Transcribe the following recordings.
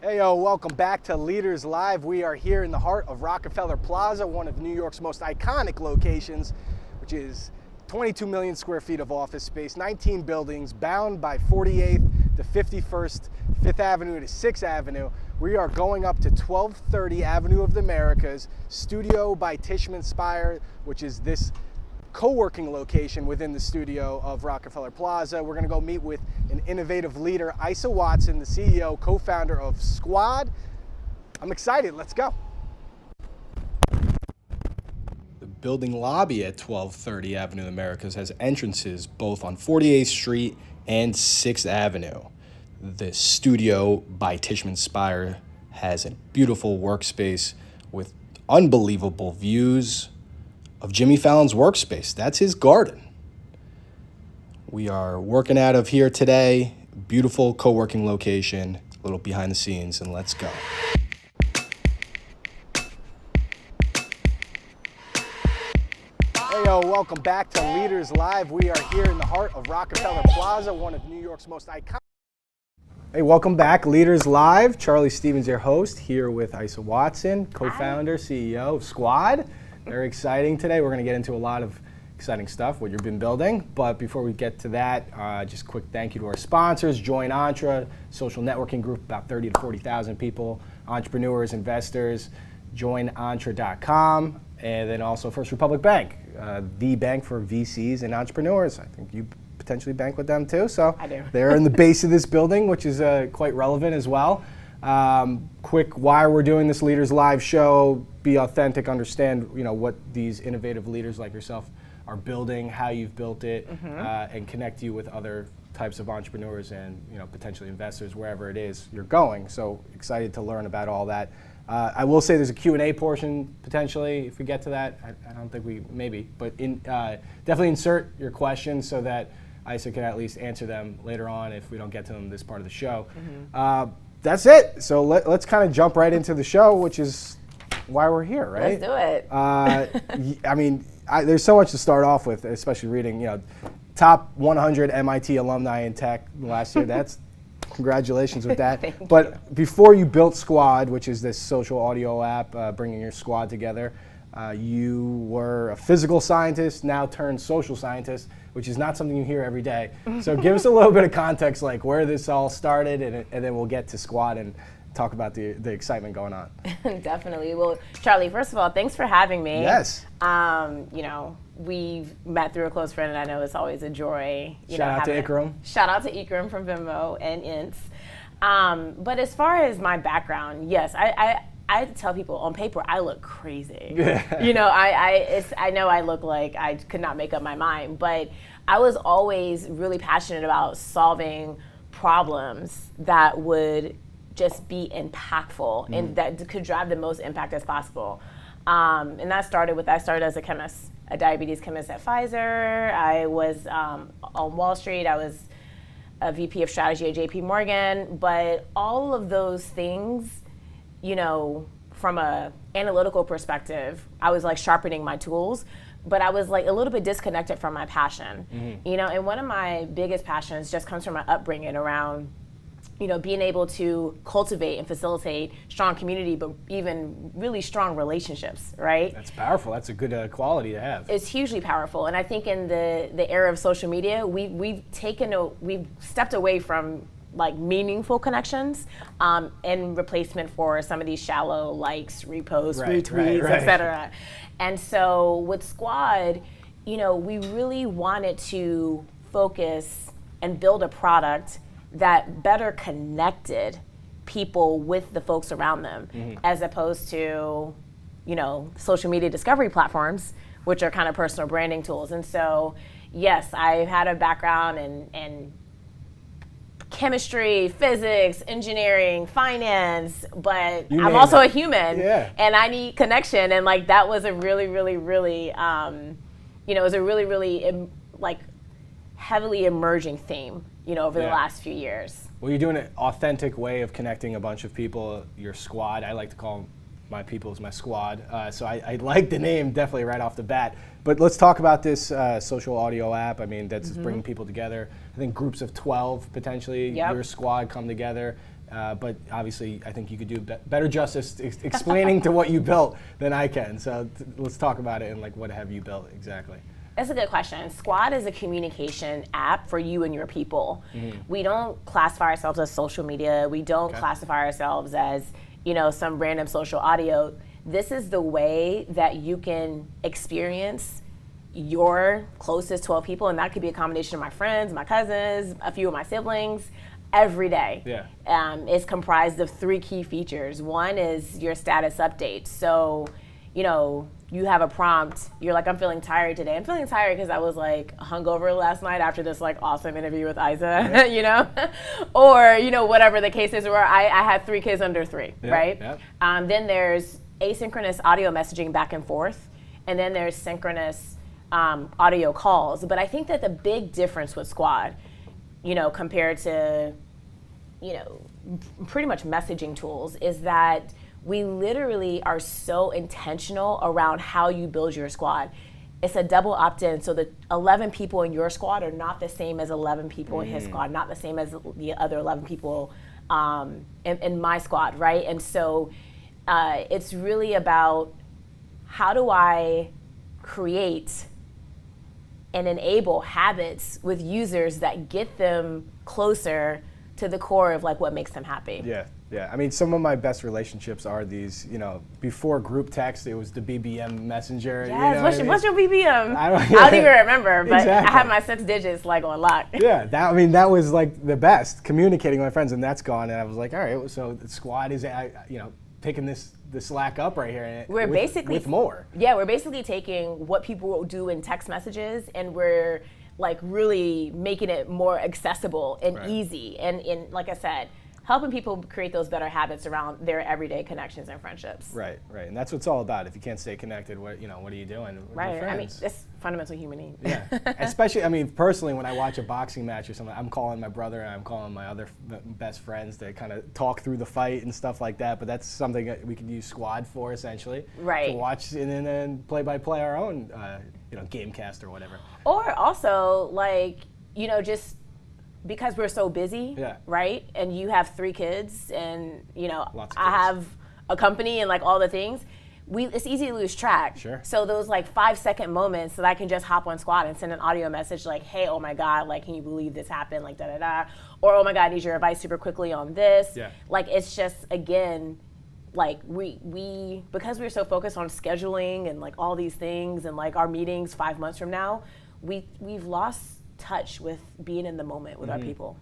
Hey, welcome back to Leaders Live. We are here in the heart of Rockefeller Plaza, one of New York's most iconic locations, which is 22 million square feet of office space, 19 buildings, bound by 48th to 51st, 5th Avenue to 6th Avenue. We are going up to 1230 Avenue of the Americas, Studio by Tishman Speyer, which is this co-working location within the studio of Rockefeller Plaza. We're gonna go meet with an innovative leader, Isa Watson, the CEO, co-founder of Squad. I'm excited, let's go. The building lobby at 1230 Avenue of the Americas has entrances both on 48th Street and 6th Avenue. The studio by Tishman Speyer has a beautiful workspace with unbelievable views of Jimmy Fallon's workspace. That's his garden. We are working out of here today. Beautiful co-working location, a little behind the scenes, and let's go. Hey, welcome back to Leaders Live. We are here in the heart of Rockefeller Plaza, one of New York's most iconic. Hey, welcome back, Leaders Live. Charlie Stevens, your host, here with Isa Watson, co-founder, CEO of Squad. Very exciting today. We're going to get into a lot of exciting stuff, what you've been building. But before we get to that, just a quick thank you to our sponsors, Join Entre, social networking group, about 30 to 40,000 people, entrepreneurs, investors, joinentre.com, and then also First Republic Bank, the bank for VCs and entrepreneurs. I think you potentially bank with them too. So I do. They're in the base of this building, which is quite relevant as well. Quick, why we're doing this Leaders Live show, be authentic, understand what these innovative leaders like yourself are building, how you've built it, and connect you with other types of entrepreneurs and potentially investors wherever it is you're going. So excited to learn about all that. I will say there's a Q&A portion potentially if we get to that. I don't think but definitely insert your questions so that Isa can at least answer them later on if we don't get to them this part of the show. That's it. So let's kind of jump right into the show, which is why we're here, right? Let's do it. I mean, there's so much to start off with, especially reading, top 100 MIT alumni in tech last year. That's congratulations with that. But before you built Squad, which is this social audio app, bringing your squad together, you were a physical scientist, now turned social scientist, which is not something you hear every day. So give us a little bit of context, like where this all started, and then we'll get to Squad and talk about the excitement going on. Definitely. Well, Charlie, first of all, thanks for having me. Yes. We've met through a close friend, and I know it's always a joy. Shout out to Ikram. Shout out to Ikram from Venmo and Ints. But as far as my background, yes, I tell people on paper I look crazy. Yeah. I know I look like I could not make up my mind, but I was always really passionate about solving problems that would just be impactful and that could drive the most impact as possible. And I started as a chemist, a diabetes chemist at Pfizer. I was on Wall Street. I was a VP of strategy at JPMorgan, but all of those things, from a analytical perspective, I was like sharpening my tools, but I was like a little bit disconnected from my passion. And one of my biggest passions just comes from my upbringing around, being able to cultivate and facilitate strong community, but even really strong relationships, right? That's powerful. That's a good quality to have. It's hugely powerful. And I think in the era of social media, we've stepped away from like meaningful connections in replacement for some of these shallow likes, reposts, retweets, et cetera. And so with Squad, we really wanted to focus and build a product that better connected people with the folks around them, as opposed to, social media discovery platforms, which are kind of personal branding tools. And so, yes, I've had a background in chemistry, physics, engineering, finance, but I'm also a human, and I need connection. And like that was a really, really, really, it was a really, really heavily emerging theme, over the last few years. Well, you're doing an authentic way of connecting a bunch of people, your squad. I like to call my people as my squad. So I like the name definitely right off the bat. But let's talk about this social audio app. I mean, that's bringing people together. I think groups of 12 potentially, your squad come together. But obviously, I think you could do better justice explaining to what you built than I can. So let's talk about it and like what have you built exactly. That's a good question. Squad is a communication app for you and your people. We don't classify ourselves as social media. We don't classify ourselves as, some random social audio. This is the way that you can experience your closest 12 people, and that could be a combination of my friends, my cousins, a few of my siblings, every day. It's comprised of 3 key features. One is your status update. So, you have a prompt, you're like, I'm feeling tired today. I'm feeling tired because I was like hungover last night after this like awesome interview with Isa, or, whatever the case is, where I had 3 kids under 3, right? Then there's asynchronous audio messaging back and forth, and then there's synchronous audio calls. But I think that the big difference with Squad, compared to, pretty much messaging tools, is that we literally are so intentional around how you build your squad. It's a double opt-in, so the 11 people in your squad are not the same as 11 people in his squad, not the same as the other 11 people in my squad, right? And so it's really about, how do I create and enable habits with users that get them closer to the core of like what makes them happy. Yeah. I mean, some of my best relationships are these, before group text, it was the BBM messenger. Yes, what's your BBM? I don't even remember, but exactly. I have my 6 digits like on lock. Yeah, that was like the best, communicating with my friends, and that's gone. And I was like, all right, so the Squad is, picking the slack up right here. With more. Yeah, we're basically taking what people do in text messages, and we're like really making it more accessible and easy. And like I said, helping people create those better habits around their everyday connections and friendships. Right. And that's what it's all about. If you can't stay connected, what are you doing with your friends? I mean, that's fundamental human need. Yeah. Especially, personally, when I watch a boxing match or something, I'm calling my brother and I'm calling my other best friends to kind of talk through the fight and stuff like that. But that's something that we can use Squad for, essentially. Right. To watch and then play-by-play our own, Gamecast or whatever. Or also, just because we're so busy, right? And you have 3 kids, and I have a company and like all the things. It's easy to lose track. Sure. So those like 5-second moments that I can just hop on Squad and send an audio message like, hey, oh my God, like, can you believe this happened? Like, da da da. Or, oh my God, I need your advice super quickly on this. Yeah. Like, it's just, again, like we because we're so focused on scheduling and like all these things and like our meetings 5 months from now, we've lost touch with being in the moment with our people.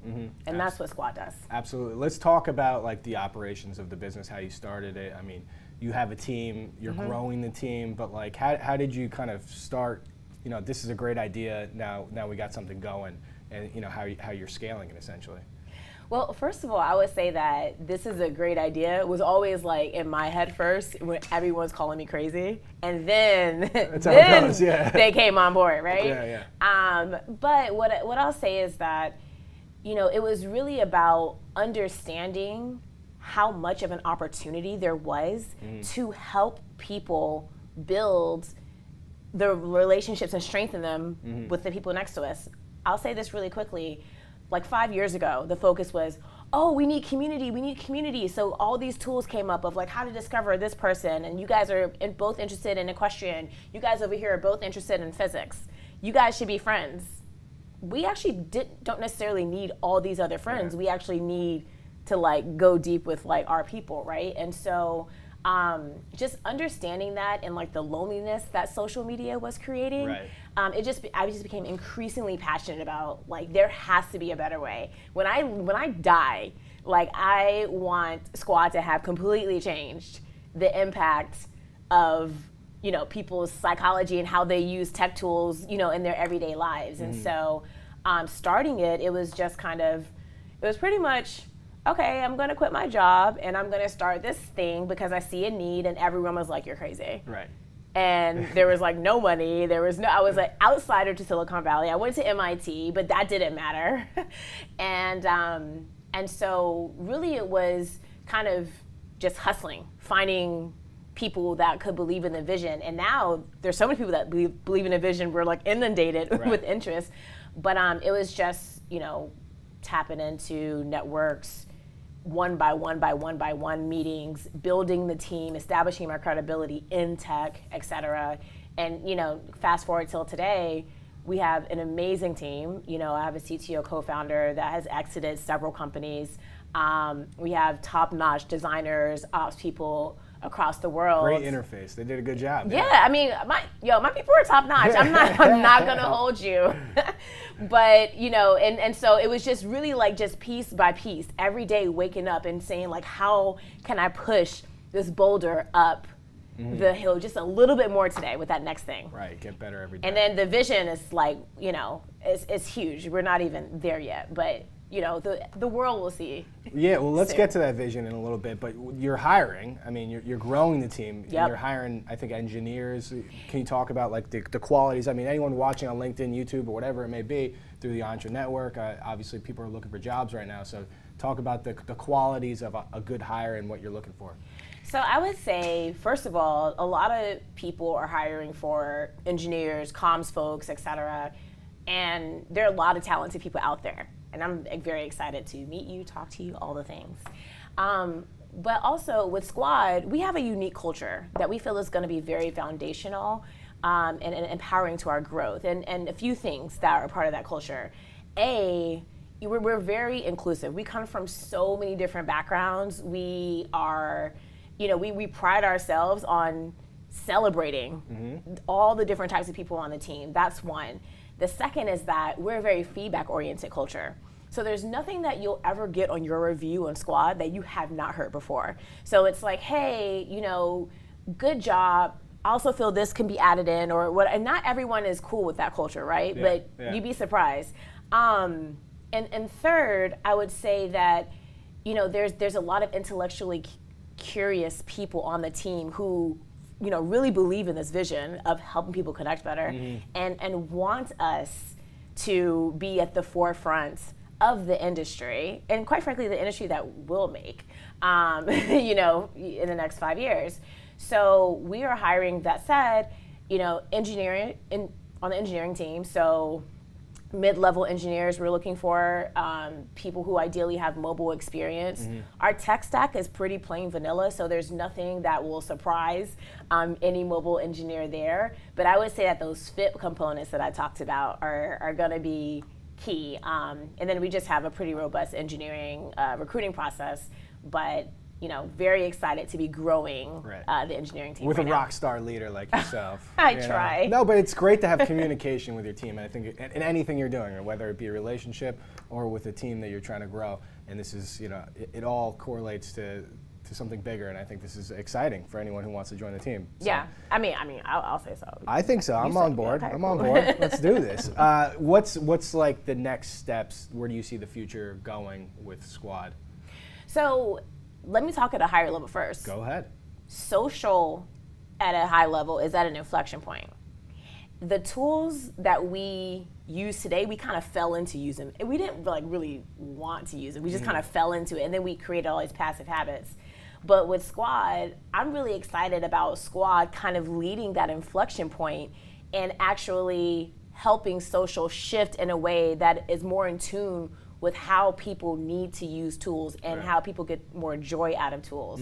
And that's what Squad does. Absolutely. Let's talk about like the operations of the business, how you started it. I mean, you have a team, you're growing the team, but like how did you kind of start, this is a great idea, now we got something going, and how you're scaling it essentially? Well, first of all, I would say that this is a great idea. It was always like in my head first when everyone's calling me crazy, and then they came on board, right? Yeah. But what I'll say is that, it was really about understanding how much of an opportunity there was to help people build the relationships and strengthen them with the people next to us. I'll say this really quickly. Like 5 years ago, the focus was, we need community. So all these tools came up of like how to discover this person, and you guys are both interested in equestrian. You guys over here are both interested in physics. You guys should be friends. We actually don't necessarily need all these other friends. Yeah. We actually need to like go deep with like our people, right? And so just understanding that and like the loneliness that social media was creating, I just became increasingly passionate about like there has to be a better way. When I die, like I want Squad to have completely changed the impact of people's psychology and how they use tech tools in their everyday lives. And so starting it was just it was pretty much, okay, I'm going to quit my job and I'm going to start this thing because I see a need, and everyone was like, you're crazy. Right. And there was like no money. I was an outsider to Silicon Valley. I went to MIT, but that didn't matter. And so really it was kind of just hustling, finding people that could believe in the vision. And now there's so many people that believe in the vision. We're like inundated with interest. But it was just, tapping into networks, one by one meetings, building the team, establishing my credibility in tech, et cetera. And, fast forward till today, we have an amazing team. I have a CTO co-founder that has exited several companies. We have top-notch designers, ops people across the world. Great interface. They did a good job. Yeah, I mean, my people are top-notch. I'm not gonna hold you. But, and so it was just really like just piece by piece, every day waking up and saying like, how can I push this boulder up the hill just a little bit more today with that next thing. Right, get better every day. And then the vision is like, it's huge. We're not even there yet, but the world will see. Yeah, well, let's soon. get to that vision in a little bit, but you're hiring. I mean, you're growing the team. Yep. And you're hiring, I think, engineers. Can you talk about like the qualities? I mean, anyone watching on LinkedIn, YouTube, or whatever it may be through the Entre Network, obviously people are looking for jobs right now. So talk about the qualities of a good hire and what you're looking for. So I would say, first of all, a lot of people are hiring for engineers, comms folks, et cetera, and there are a lot of talented people out there. And I'm very excited to meet you, talk to you, all the things. But also with Squad, we have a unique culture that we feel is going to be very foundational and empowering to our growth. And a few things that are part of that culture. We're very inclusive. We come from so many different backgrounds. We are, we pride ourselves on celebrating all the different types of people on the team. That's one. The second is that we're a very feedback-oriented culture. So there's nothing that you'll ever get on your review on Squad that you have not heard before. So it's like, hey, good job. I also feel this can be added in or what. And not everyone is cool with that culture, right? Yeah, But you'd be surprised. And third, I would say that, there's a lot of intellectually curious people on the team who really believe in this vision of helping people connect better and want us to be at the forefront of the industry, and quite frankly, the industry that will make, in the next 5 years. So we are hiring, that said, engineering on the engineering team. So mid-level engineers, we're looking for people who ideally have mobile experience. Our tech stack is pretty plain vanilla, so there's nothing that will surprise any mobile engineer there. But I would say that those fit components that I talked about are going to be key. And then we just have a pretty robust engineering recruiting process, but very excited to be growing the engineering team with right a now. rock star leader like yourself. I try. No, but it's great to have communication with your team, and I think in anything you're doing, or whether it be a relationship or with a team that you're trying to grow, and this is, it all correlates to something bigger, and I think this is exciting for anyone who wants to join the team. So. Yeah, I mean, I'll say so. I think so. I'm on board. Okay, I'm cool. on board. Let's do this. What's like the next steps? Where do you see the future going with Squad? So let me talk at a higher level first. Go ahead. Social at a high level is at an inflection point. The tools that we use today, we kind of fell into using. We didn't really want to use it. We just kind of fell into it, and then we created all these passive habits. But with Squad, I'm really excited about Squad kind of leading that inflection point and actually helping social shift in a way that is more in tune with how people need to use tools and how people get more joy out of tools.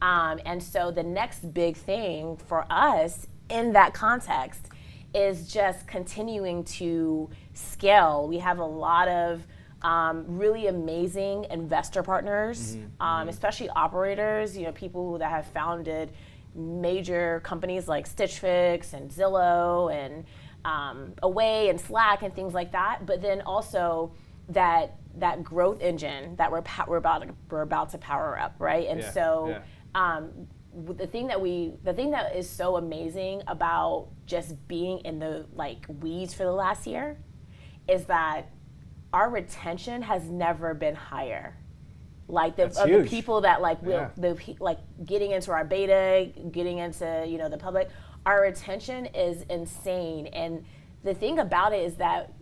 And so the next big thing for us in that context is just continuing to scale. We have a lot of really amazing investor partners, especially operators, people that have founded major companies like Stitch Fix and Zillow and Away and Slack and things like that. But then also that growth engine that we're about to power up, right? And the thing that is so amazing about just being in the weeds for the last year is that our retention has never been higher. The people that getting into our beta, getting into the public, our retention is insane. And the thing about it is that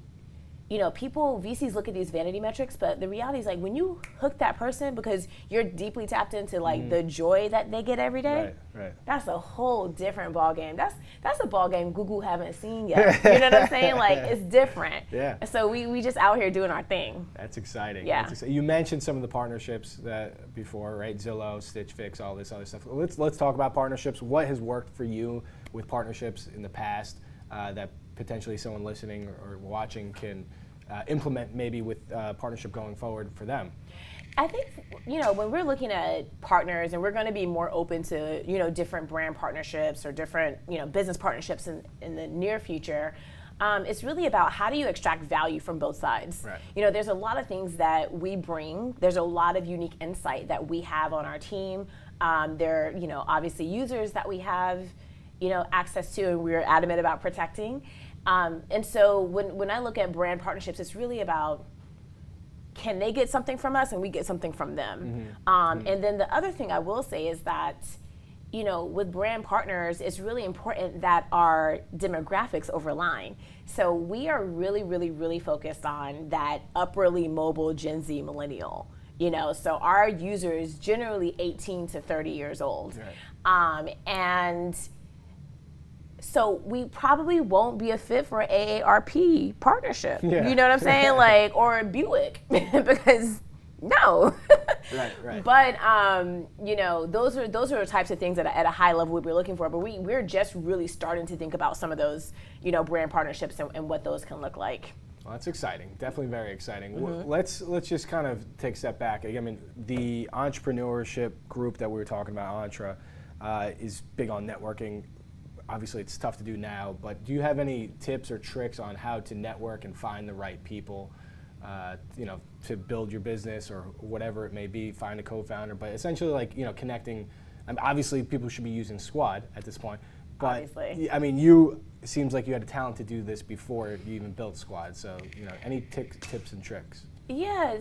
VCs look at these vanity metrics, but the reality is like when you hook that person because you're deeply tapped into like the joy that they get every day, right. That's a whole different ball game. That's a ball game Google haven't seen yet. You know what I'm saying? Like it's different. Yeah. And so we just out here doing our thing. That's exciting. Yeah. You mentioned some of the partnerships that before, right? Zillow, Stitch Fix, all this other stuff. Let's talk about partnerships. What has worked for you with partnerships in the past that potentially someone listening or watching can implement maybe with partnership going forward for them? I think, when we're looking at partners and we're going to be more open to, different brand partnerships or different, business partnerships in the near future, it's really about how do you extract value from both sides. Right. There's a lot of things that we bring. There's a lot of unique insight that we have on our team. There are, obviously users that we have, access to and we're adamant about protecting. And so when I look at brand partnerships, it's really about can they get something from us and we get something from them. And then the other thing I will say is that, with brand partners, it's really important that our demographics overline. So we are really, really, really focused on that upperly mobile Gen Z millennial. So our users generally 18 to 30 years old. Right. And so we probably won't be a fit for an AARP partnership. Yeah. You know what I'm saying? Like, or Buick, because no. Right. But those are the types of things that at a high level we're looking for. But we're just really starting to think about some of those, brand partnerships and what those can look like. Well, that's exciting. Definitely very exciting. Let's just kind of take a step back. I mean, the entrepreneurship group that we were talking about, Entre, is big on networking. Obviously, it's tough to do now, but do you have any tips or tricks on how to network and find the right people, to build your business or whatever it may be, find a co-founder, but essentially connecting. I mean, obviously, people should be using Squad at this point, but obviously. I mean, it seems like you had a talent to do this before you even built Squad, so any tips and tricks? Yeah,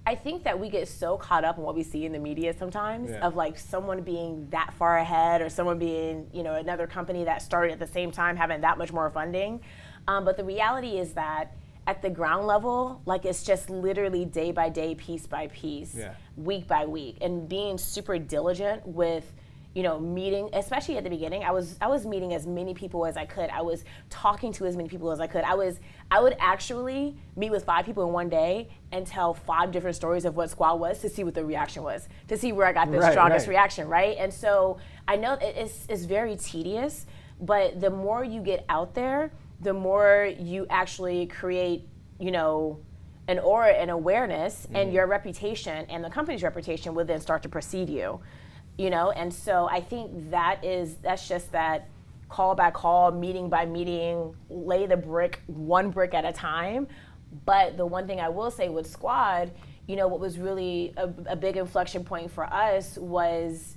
I think that we get so caught up in what we see in the media sometimes of like someone being that far ahead or someone being, another company that started at the same time having that much more funding. But the reality is that at the ground level, like it's just literally day by day, piece by piece, week by week, and being super diligent with meeting, especially at the beginning. I was meeting as many people as I could. I was talking to as many people as I could. I would actually meet with 5 people in one day and tell 5 different stories of what Squad was to see what the reaction was, to see where I got the strongest reaction, right? And so I know it's very tedious, but the more you get out there, the more you actually create, an aura and awareness, and your reputation and the company's reputation will then start to precede you. And so I think that's just that call by call, meeting by meeting, lay the brick, one brick at a time. But the one thing I will say with Squad, what was really a big inflection point for us was,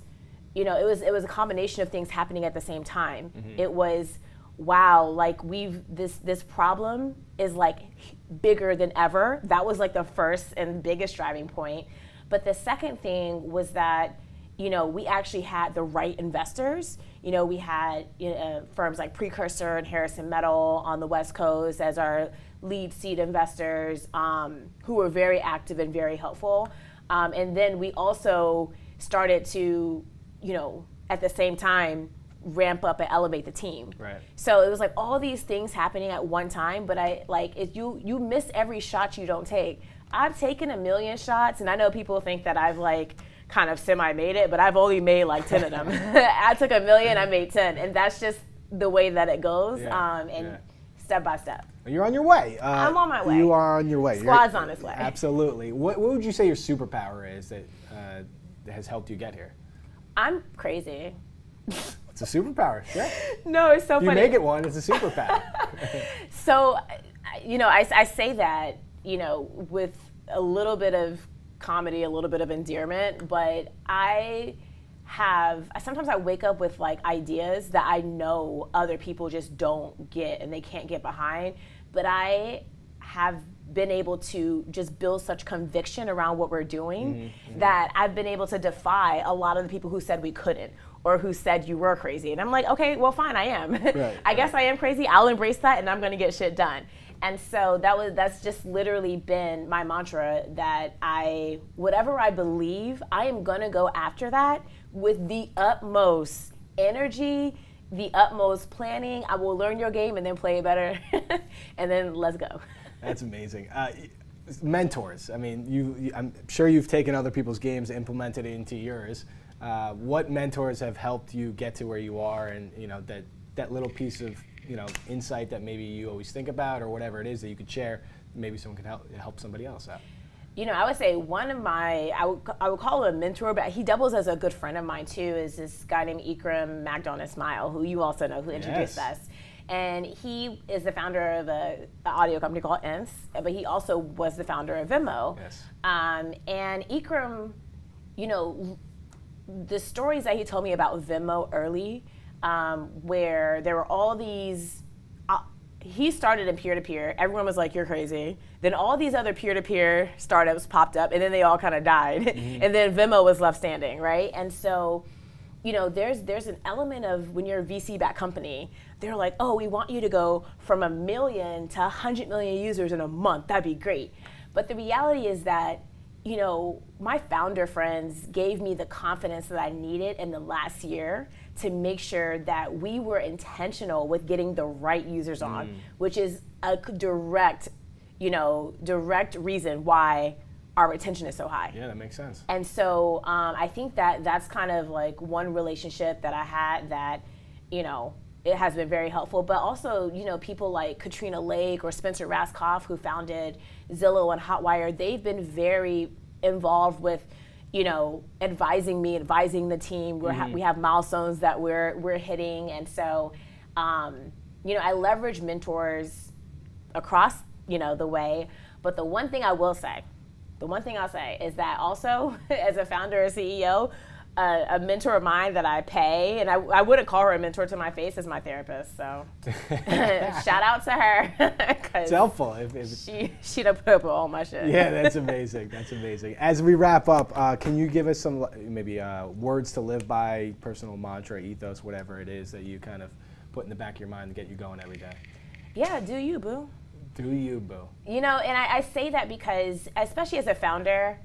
it was a combination of things happening at the same time. It was, wow, like this problem is like bigger than ever. That was like the first and biggest driving point. But the second thing was that we actually had the right investors. We had firms like Precursor and Harrison Metal on the West Coast as our lead seed investors, who were very active and very helpful. And then we also started to, at the same time, ramp up and elevate the team. Right. So it was like all these things happening at one time, but if you miss every shot you don't take. I've taken 1 million shots, and I know people think that I've kind of semi-made it, but I've only made 10 of them. I took 1 million, I made 10, and that's just the way that it goes, step by step. You're on your way. I'm on my way. You are on your way. Squad's on its way. Absolutely. What would you say your superpower is that has helped you get here? I'm crazy. It's a superpower, sure. No, it's so funny. You make it one, it's a superpower. So, I say that, with a little bit of comedy, a little bit of endearment, but sometimes I wake up with ideas that I know other people just don't get and they can't get behind, but I have been able to just build such conviction around what we're doing that I've been able to defy a lot of the people who said we couldn't or who said you were crazy. And I'm like, okay, well, fine, I am. I guess I am crazy. I'll embrace that and I'm going to get shit done. And so that's just literally been my mantra, that whatever I believe, I am gonna go after that with the utmost energy, the utmost planning. I will learn your game and then play it better, and then let's go. That's amazing. Mentors. I mean, I'm sure you've taken other people's games, implemented it into yours. What mentors have helped you get to where you are, and that little piece of insight that maybe you always think about, or whatever it is that you could share, maybe someone could help somebody else out? I would say one of my, I would call him a mentor, but he doubles as a good friend of mine too, is this guy named Ikram Magdon Ismail, who you also know, who introduced us. And he is the founder of an audio company called Ints, but he also was the founder of Venmo. Yes. And Ikram, the stories that he told me about Venmo early, where there were all these, he started in peer-to-peer. Everyone was like, you're crazy. Then all these other peer-to-peer startups popped up, and then they all kind of died. Mm-hmm. And then Venmo was left standing, right? And so, there's an element of, when you're a VC-backed company, they're like, oh, we want you to go from 1 million to 100 million users in a month. That'd be great. But the reality is that, my founder friends gave me the confidence that I needed in the last year to make sure that we were intentional with getting the right users on, which is a direct reason why our retention is so high. Yeah, that makes sense. And so I think that that's kind of like one relationship that I had that, it has been very helpful. But also, people like Katrina Lake or Spencer Raskoff, who founded Zillow and Hotwire, they've been very involved with, advising me, advising the team. We have milestones that we're hitting. And so, I leverage mentors across, the way. But the one thing I'll say is that also, as a founder or CEO, a mentor of mine that I pay, and I wouldn't call her a mentor to my face, is my therapist. So shout out to her. It's helpful. She done put up with all my shit. Yeah, that's amazing. That's amazing. As we wrap up, can you give us some maybe words to live by, personal mantra, ethos, whatever it is that you kind of put in the back of your mind to get you going every day? Yeah, do you, boo. Do you, boo. And I say that because, especially as a founder,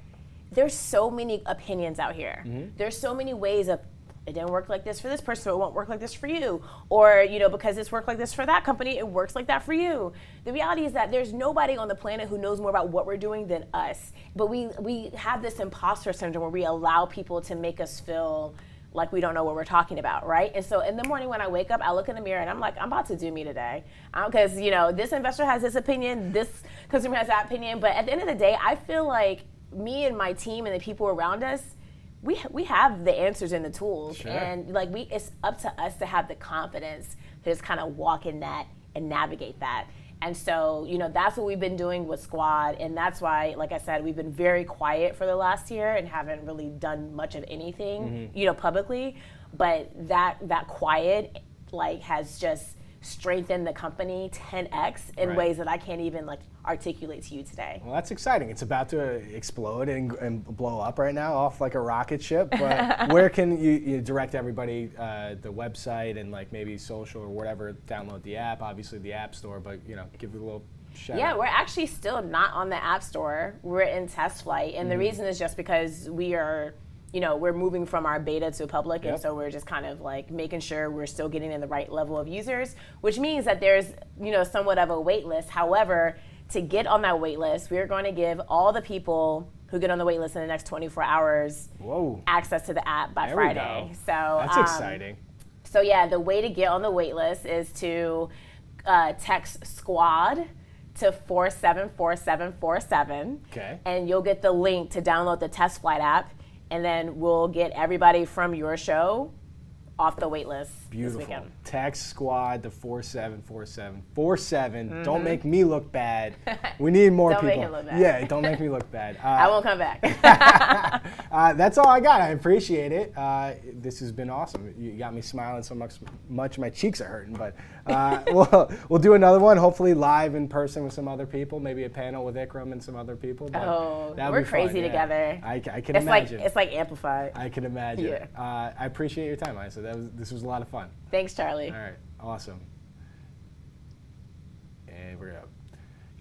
there's so many opinions out here. Mm-hmm. There's so many ways of, it didn't work like this for this person, it won't work like this for you. Or, because it's worked like this for that company, it works like that for you. The reality is that there's nobody on the planet who knows more about what we're doing than us. But we have this imposter syndrome where we allow people to make us feel like we don't know what we're talking about, right? And so in the morning when I wake up, I look in the mirror and I'm like, I'm about to do me today. Because, this investor has this opinion, this consumer has that opinion. But at the end of the day, I feel like me and my team and the people around us, we have the answers and the tools. Sure. And it's up to us to have the confidence to just kind of walk in that and navigate that. And so, that's what we've been doing with Squad. And that's why, like I said, we've been very quiet for the last year and haven't really done much of anything, publicly. But that quiet, has just strengthened the company 10x in ways that I can't even articulate to you today. Well, that's exciting. It's about to explode and blow up right now, off like a rocket ship. But where can you direct everybody, the website and maybe social or whatever, download the app, obviously the App Store, but give it a little shout out. Yeah, we're actually still not on the App Store. We're in test flight. And the reason is just because we are, we're moving from our beta to public, and so we're just kind of making sure we're still getting in the right level of users, which means that there's, somewhat of a wait list. However, to get on that wait list, we're going to give all the people who get on the wait list in the next 24 hours access to the app by Friday. So that's exciting. So yeah, the way to get on the wait list is to text SQUAD to 474747. Okay. And you'll get the link to download the Test Flight app, and then we'll get everybody from your show off the wait list. Beautiful. This weekend. Text SQUAD to 474747. Don't make me look bad. We need more people. Don't make him look bad. Yeah, don't make me look bad. I won't come back. That's all I got. I appreciate it. This has been awesome. You got me smiling so much my cheeks are hurting. But we'll do another one, hopefully live in person with some other people, maybe a panel with Ikram and some other people. But we're crazy together. I can imagine. It's like amplified. I can imagine. Yeah. I appreciate your time, Isa. This was a lot of fun. Thanks, Charlie. All right, awesome. And we're up.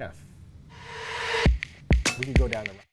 Yeah. We could go down the